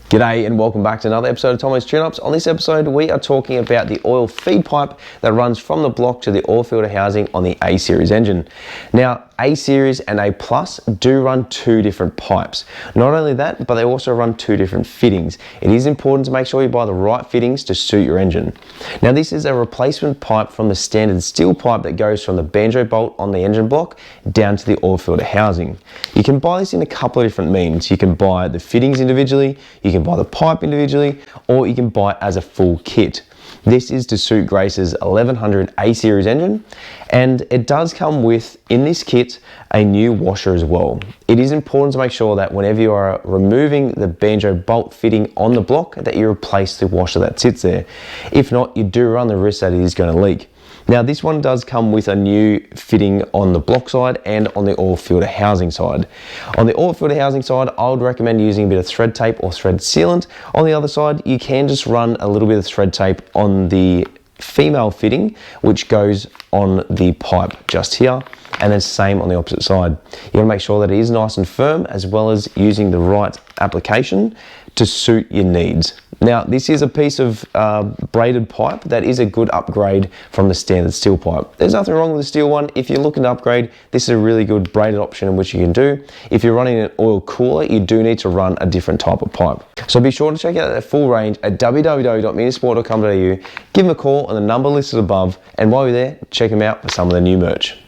G'day and welcome back to another episode of Tomo's Tune-Ups. On this episode we are talking about the oil feed pipe that runs from the block to the oil filter housing on the A series engine. Now A series and A plus do run two different pipes. Not only that, but they also run two different fittings. It is important to make sure you buy the right fittings to suit your engine. Now this is a replacement pipe from the standard steel pipe that goes from the banjo bolt on the engine block down to the oil filter housing. You can buy this in a couple of different means. You can buy the fittings individually, you can buy the pipe individually, or you can buy it as a full kit. This is to suit Grace's 1100 A series engine, and it does come with, in this kit, a new washer as well. It is important to make sure that whenever you are removing the banjo bolt fitting on the block, that you replace the washer that sits there. If not, you do run the risk that it is going to leak. Now this one does come with a new fitting on the block side and on the oil filter housing side. On the oil filter housing side, I would recommend using a bit of thread tape or thread sealant. On the other side, you can just run a little bit of thread tape on the female fitting, which goes on the pipe just here, and then same on the opposite side. You want to make sure that it is nice and firm, as well as using the right application to suit your needs. Now this is a piece of braided pipe that is a good upgrade from the standard steel pipe. There's nothing wrong with the steel one. If you're looking to upgrade, this is a really good braided option in which you can do. If you're running an oil cooler, you do need to run a different type of pipe. So be sure to check out their full range at www.minisport.com.au. Give them a call on the number listed above, and while you're there, check them out for some of the new merch.